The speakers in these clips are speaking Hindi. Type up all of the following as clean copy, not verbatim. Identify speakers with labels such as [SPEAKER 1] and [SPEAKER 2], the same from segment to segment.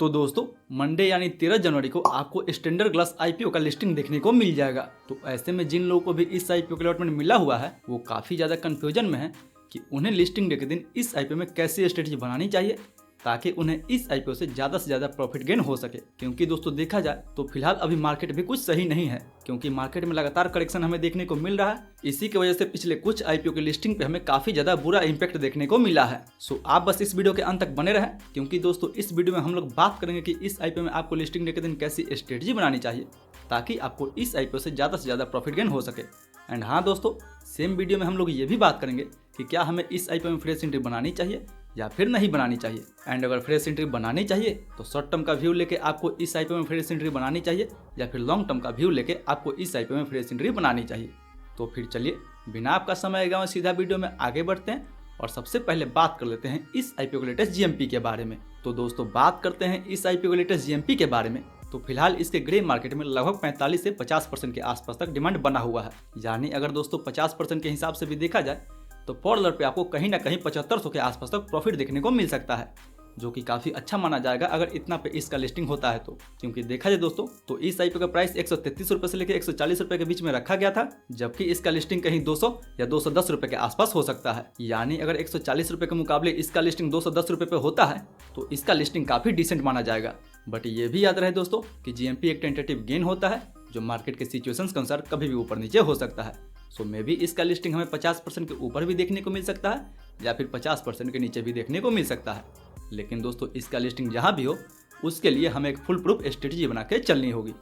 [SPEAKER 1] तो दोस्तों मंडे यानी 13 जनवरी को आपको स्टैंडर्ड ग्लास आईपीओ का लिस्टिंग देखने को मिल जाएगा। तो ऐसे में जिन लोगों को भी इस आईपीओ का अलॉटमेंट मिला हुआ है वो काफ़ी ज़्यादा कन्फ्यूजन में है कि उन्हें लिस्टिंग डे के दिन इस आईपीओ में कैसी स्ट्रेटजी बनानी चाहिए ताकि उन्हें इस आईपीओ से ज़्यादा प्रॉफिट गेन हो सके। क्योंकि दोस्तों देखा जाए तो फिलहाल अभी मार्केट भी कुछ सही नहीं है, क्योंकि मार्केट में लगातार करेक्शन हमें देखने को मिल रहा है। इसी की वजह से पिछले कुछ आईपीओ की लिस्टिंग पे हमें काफ़ी ज़्यादा बुरा इंपैक्ट देखने को मिला है। सो आप बस इस वीडियो के अंत तक बने रहें, क्योंकि दोस्तों इस वीडियो में हम लोग बात करेंगे कि इस आईपीओ में आपको लिस्टिंग डे के दिन कैसी स्ट्रेटजी बनानी चाहिए ताकि आपको इस आईपीओ से ज़्यादा प्रॉफिट गेन हो सके। एंड हाँ दोस्तों, सेम वीडियो में हम लोग ये भी बात करेंगे कि क्या हमें इस आईपीओ में फ्रेश एंट्री बनानी चाहिए या फिर नहीं बनानी चाहिए। एंड अगर फ्रेश एंट्री बनानी चाहिए तो शॉर्ट टर्म का व्यू लेके आपको इस आईपीओ में फ्रेश एंट्री बनानी चाहिए या फिर लॉन्ग टर्म का व्यू लेके आपको इस आईपीओ में फ्रेश एंट्री बनानी चाहिए। तो फिर चलिए बिना आपका समय गंवाए सीधा वीडियो में आगे बढ़ते हैं और सबसे पहले बात कर लेते हैं इस आईपीओ के लेटेस्ट जीएमपी के बारे में। तो दोस्तों बात करते हैं इस आईपीओ के लेटेस्ट जीएमपी के बारे में। तो फिलहाल इसके ग्रे मार्केट में लगभग 45 से 50% के आसपास तक डिमांड बना हुआ है। यानी अगर दोस्तों 50% के हिसाब से भी देखा जाए तो पर डॉलर पे आपको कहीं ना कहीं 7500 के आसपास तक प्रॉफिट देखने को मिल सकता है, जो कि काफ़ी अच्छा माना जाएगा अगर इतना पे इसका लिस्टिंग होता है तो। क्योंकि देखा जाए दोस्तों तो इस आईपीओ का प्राइस 133 रुपये से लेकर 140 रुपये के बीच में रखा गया था, जबकि इसका लिस्टिंग कहीं 200 या 210 रुपये के आसपास हो सकता है। यानी अगर 140 रुपये के मुकाबले इसका लिस्टिंग 210 रुपये पे होता है तो इसका लिस्टिंग काफ़ी डिसेंट माना जाएगा। बट ये भी याद रहे दोस्तों कि जीएमपी एक टेंटेटिव गेन होता है जो मार्केट के सिचुएशंस के अनुसार कभी भी ऊपर नीचे हो सकता है। सो मे भी इसका लिस्टिंग हमें 50% के ऊपर भी देखने को मिल सकता है या फिर 50% के नीचे भी देखने को मिल सकता है। लेकिन दोस्तों इसका लिस्टिंग जहाँ भी हो उसके लिए हमें एक फुल प्रूफ स्ट्रेटजी बना के चलनी होगी।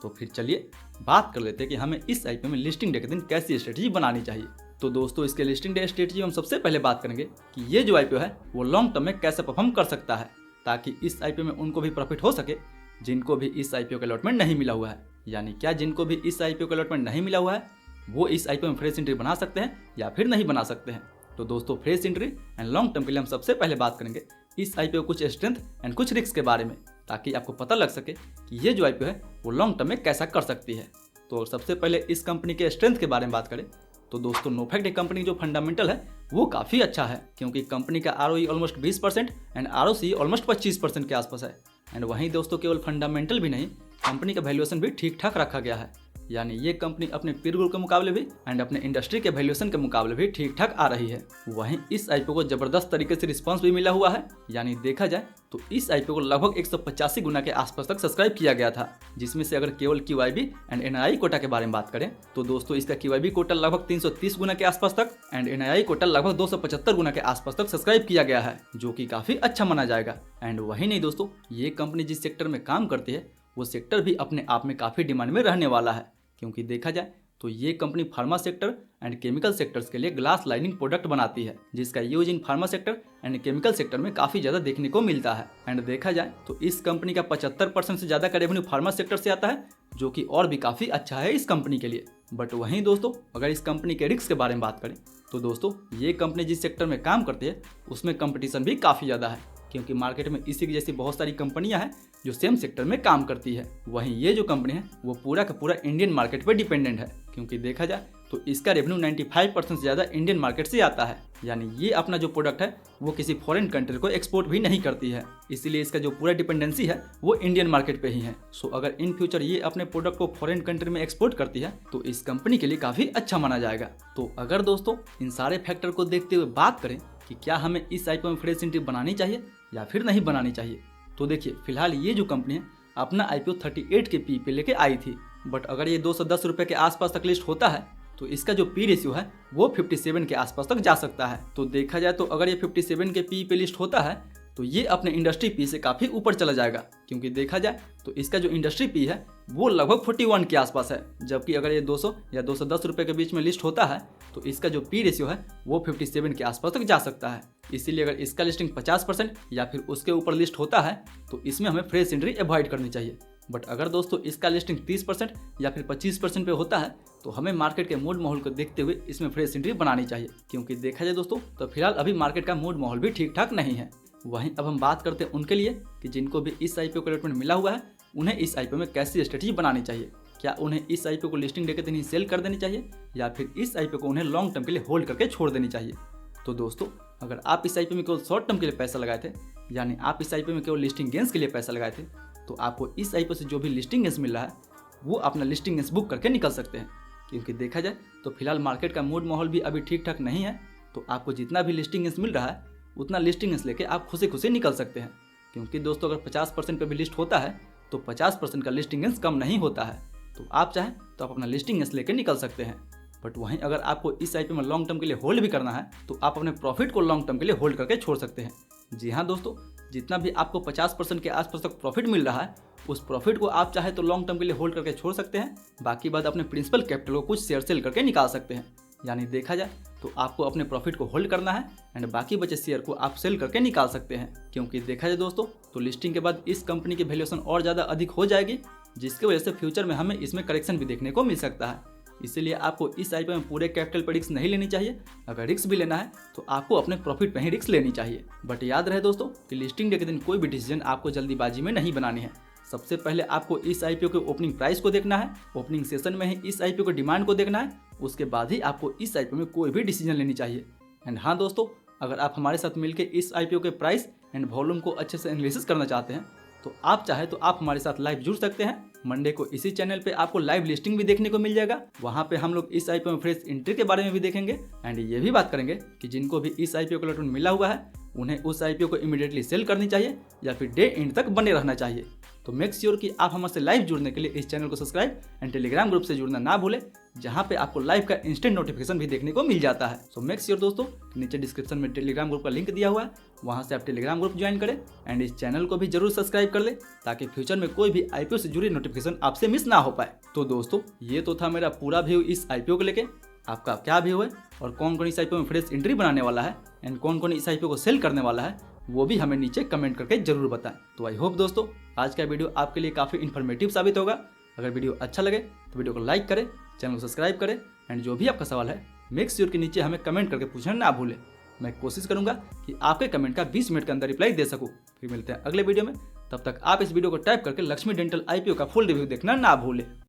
[SPEAKER 1] तो फिर चलिए बात कर लेते हैं कि हमें इस आईपीओ में लिस्टिंग डे के दिन कैसी स्ट्रेटजी बनानी चाहिए। तो दोस्तों इसके लिस्टिंग डे स्ट्रेटजी हम सबसे पहले बात करेंगे कि ये जो आईपीओ है वो लॉन्ग टर्म में कैसे परफॉर्म कर सकता है ताकि इस आईपीओ में उनको भी प्रॉफिट हो सके जिनको भी इस आईपीओ का अलॉटमेंट नहीं मिला हुआ है। यानी क्या जिनको भी इस आईपीओ का अलॉटमेंट नहीं मिला हुआ है वो इस आईपीओ में फ्रेश एंट्री बना सकते हैं या फिर नहीं बना सकते हैं। तो दोस्तों fresh entry and long term के लिए हम सबसे पहले बात करेंगे इस आईपीओ कुछ स्ट्रेंथ एंड कुछ रिस्क के बारे में, ताकि आपको पता लग सके कि ये जो आईपीओ है वो लॉन्ग टर्म में कैसा कर सकती है। तो सबसे पहले इस कंपनी के स्ट्रेंथ के बारे में बात करें तो दोस्तों नोफैक्ट कंपनी जो फंडामेंटल है वो काफ़ी अच्छा है, क्योंकि कंपनी का ROE almost 20% and ROC almost 25% के आसपास है। एंड वहीं दोस्तों केवल फंडामेंटल भी नहीं, कंपनी का वैल्यूएशन भी ठीक ठाक रखा गया है। यानी ये कंपनी अपने पीर ग्रुप के मुकाबले भी एंड अपने इंडस्ट्री के वैल्यूएशन के मुकाबले भी ठीक ठाक आ रही है। वहीं इस आईपीओ को जबरदस्त तरीके से रिस्पांस भी मिला हुआ है। यानी देखा जाए तो इस आईपीओ को लगभग 185 गुना के आसपास तक सब्सक्राइब किया गया था, जिसमें से अगर केवल क्यूआईबी एंड एनआईआई कोटा के बारे में बात करें तो दोस्तों इसका क्यूआईबी कोटा लगभग 330 गुना के आसपास तक एंड एनआईआई कोटा लगभग 275 गुना के आसपास तक सब्सक्राइब किया गया है, जो कि काफी अच्छा माना जाएगा। एंड वही नहीं दोस्तों, ये कंपनी जिस सेक्टर में काम करती है वो सेक्टर भी अपने आप में काफी डिमांड में रहने वाला है। क्योंकि देखा जाए तो ये company pharma sector and chemical sectors के लिए ग्लास लाइनिंग प्रोडक्ट बनाती है, जिसका use in pharma sector and chemical sector में काफ़ी ज़्यादा देखने को मिलता है। एंड देखा जाए तो इस कंपनी का 75% से ज़्यादा का रेवेन्यू फार्मा सेक्टर से आता है, जो कि और भी काफ़ी अच्छा है इस कंपनी के लिए। बट वहीं दोस्तों अगर इस कंपनी के रिस्क के बारे में बात करें तो दोस्तों ये कंपनी जिस सेक्टर में काम करती है उसमें कंपटीशन भी काफ़ी ज़्यादा है, क्योंकि मार्केट में इसी की जैसी बहुत सारी कंपनियां हैं जो सेम सेक्टर में काम करती है। वहीं ये जो कंपनी है वो पूरा का पूरा इंडियन मार्केट पर डिपेंडेंट है, क्योंकि देखा जाए तो इसका रेवेन्यू 95% से ज़्यादा इंडियन मार्केट से आता है। यानी ये अपना जो प्रोडक्ट है वो किसी फॉरेन कंट्री को एक्सपोर्ट भी नहीं करती है, इसीलिए इसका जो पूरा डिपेंडेंसी है वो इंडियन मार्केट पे ही है। सो अगर इन फ्यूचर ये अपने प्रोडक्ट को फॉरेन कंट्री में एक्सपोर्ट करती है तो इस कंपनी के लिए काफ़ी अच्छा माना जाएगा। तो अगर दोस्तों इन सारे फैक्टर को देखते हुए बात करें कि क्या हमें इस आईपीओ में फ्रेश एंट्री बनानी चाहिए या फिर नहीं बनानी चाहिए, तो देखिए फिलहाल ये जो कंपनी है अपना आईपीओ 38 के पी पे लेके आई थी, बट अगर ये 210 रुपये के आसपास तक लिस्ट होता है तो इसका जो पी रेशियो है वो 57 के आसपास तक जा सकता है। तो देखा जाए तो अगर ये 57 के पी पे लिस्ट होता है तो ये अपने इंडस्ट्री पी से काफ़ी ऊपर चला जाएगा, क्योंकि देखा जाए तो इसका जो इंडस्ट्री पी है वो लगभग 41 के आसपास है, जबकि अगर ये 200 या 210 रुपये के बीच में लिस्ट होता है तो इसका जो पी रेशियो है वो 57 के आसपास तक जा सकता है। इसीलिए अगर इसका लिस्टिंग 50% या फिर उसके ऊपर लिस्ट होता है तो इसमें हमें फ्रेश एंट्री अवॉइड करनी चाहिए। बट अगर दोस्तों इसका लिस्टिंग 30% या फिर 25% पे होता है तो हमें मार्केट के मूड माहौल को देखते हुए इसमें फ्रेश एंट्री बनानी चाहिए, क्योंकि देखा जाए दोस्तों तो फिलहाल अभी मार्केट का मूड माहौल भी ठीक ठाक नहीं है। वहीं अब हम बात करते हैं उनके लिए कि जिनको भी इस आईपीओ का अलॉटमेंट मिला हुआ है उन्हें इस आईपीओ में कैसी स्ट्रेटजी बनानी चाहिए। क्या उन्हें इस आईपीओ को लिस्टिंग डे के दिन ही सेल कर देनी चाहिए या फिर इस आईपीओ को उन्हें लॉन्ग टर्म के लिए होल्ड करके छोड़ देनी चाहिए। तो दोस्तों अगर आप इस आईपीओ में केवल शॉर्ट टर्म के लिए पैसा लगाए थे यानी आप इस आईपीओ में केवल लिस्टिंग गेंस के लिए पैसा लगाए थे, तो आपको इस आईपीओ से जो भी लिस्टिंग गेंस मिल रहा है वो अपना लिस्टिंग गेंस बुक करके निकल सकते हैं। क्योंकि देखा जाए तो फिलहाल मार्केट का मूड माहौल भी अभी ठीक ठाक नहीं है, तो आपको जितना भी लिस्टिंग गेंस मिल रहा है उतना लिस्टिंग गेंस लेके आप खुशी खुशी निकल सकते हैं। क्योंकि दोस्तों अगर 50% पे भी लिस्ट होता है तो 50% का लिस्टिंग गेंस कम नहीं होता है, तो आप चाहें तो आप अपना लिस्टिंग गेंस लेके निकल सकते हैं। बट वहीं अगर आपको इस आईपीओ में लॉन्ग टर्म के लिए होल्ड भी करना है तो आप अपने प्रॉफिट को लॉन्ग टर्म के लिए होल्ड करके छोड़ सकते हैं। जी हाँ दोस्तों, जितना भी आपको 50% के आसपास तक प्रॉफिट मिल रहा है उस प्रॉफिट को आप चाहे तो लॉन्ग टर्म के लिए होल्ड करके छोड़ सकते हैं। बाकी बात अपने प्रिंसिपल कैपिटल को कुछ शेयर सेल करके निकाल सकते हैं। यानी देखा जाए तो आपको अपने प्रॉफिट को होल्ड करना है एंड बाकी बचे शेयर को आप सेल करके निकाल सकते हैं। क्योंकि देखा जाए दोस्तों तो लिस्टिंग के बाद इस कंपनी की वैल्यूएशन और ज़्यादा अधिक हो जाएगी, जिसकी वजह से फ्यूचर में हमें इसमें करेक्शन भी देखने को मिल सकता है। इसीलिए आपको इस आईपीओ में पूरे कैपिटल पर रिस्क नहीं लेनी चाहिए। अगर रिस्क भी लेना है तो आपको अपने प्रॉफिट पर ही रिस्क लेनी चाहिए। बट याद रहे दोस्तों कि लिस्टिंग डे के दिन कोई भी डिसीजन आपको जल्दीबाजी में नहीं बनानी है। सबसे पहले आपको इस आईपीओ के ओपनिंग प्राइस को देखना है, ओपनिंग सेशन में ही इस आईपीओ के डिमांड को देखना है, उसके बाद ही आपको इस आईपीओ में कोई भी डिसीजन लेनी चाहिए। एंड हाँ दोस्तों, अगर आप हमारे साथ मिलकर इस आईपीओ के प्राइस एंड वॉल्यूम को अच्छे से एनालिसिस करना चाहते हैं तो आप चाहे तो आप हमारे साथ लाइव जुड़ सकते हैं। मंडे को इसी चैनल पे आपको लाइव लिस्टिंग भी देखने को मिल जाएगा। वहाँ पे हम लोग इस आईपीओ में फ्रेश एंट्री के बारे में भी देखेंगे एंड ये भी बात करेंगे कि जिनको भी इस आईपीओ का अलॉटमेंट मिला हुआ है उन्हें उस आईपीओ को इमीडिएटली सेल करनी चाहिए या फिर डे एंड तक बने रहना चाहिए। तो मेक श्योर कि आप हमसे लाइव जुड़ने के लिए इस चैनल को सब्सक्राइब एंड टेलीग्राम ग्रुप से जुड़ना ना भूलें, जहां पे आपको लाइव का इंस्टेंट नोटिफिकेशन भी देखने को मिल जाता है। सो मेक श्योर दोस्तों, नीचे डिस्क्रिप्शन में टेलीग्राम ग्रुप का लिंक दिया हुआ है, वहां से आप टेलीग्राम ग्रुप ज्वाइन करें एंड इस चैनल को भी जरूर सब्सक्राइब कर ले ताकि फ्यूचर में कोई भी आईपीओ से जुड़ी नोटिफिकेशन आपसे मिस ना हो पाए। तो दोस्तों ये तो था मेरा पूरा व्यू इस आईपीओ को लेके। आपका क्या व्यू है और कौन कौन इस आईपीओ में फ्रेश एंट्री बनाने वाला है एंड कौन कौन इस आईपीओ को सेल करने वाला है, वो भी हमें नीचे कमेंट करके जरूर बताएं। तो आई होप दोस्तों आज का वीडियो आपके लिए काफ़ी इन्फॉर्मेटिव साबित होगा। अगर वीडियो अच्छा लगे तो वीडियो को लाइक करें, चैनल को सब्सक्राइब करें एंड जो भी आपका सवाल है मेक श्योर के नीचे हमें कमेंट करके पूछना ना भूलें। मैं कोशिश करूंगा कि आपके कमेंट का 20 मिनट के अंदर रिप्लाई दे सकूं। फिर मिलते हैं अगले वीडियो में, तब तक आप इस वीडियो को टाइप करके लक्ष्मी डेंटल आईपीओ का फुल रिव्यू देखना ना भूलें।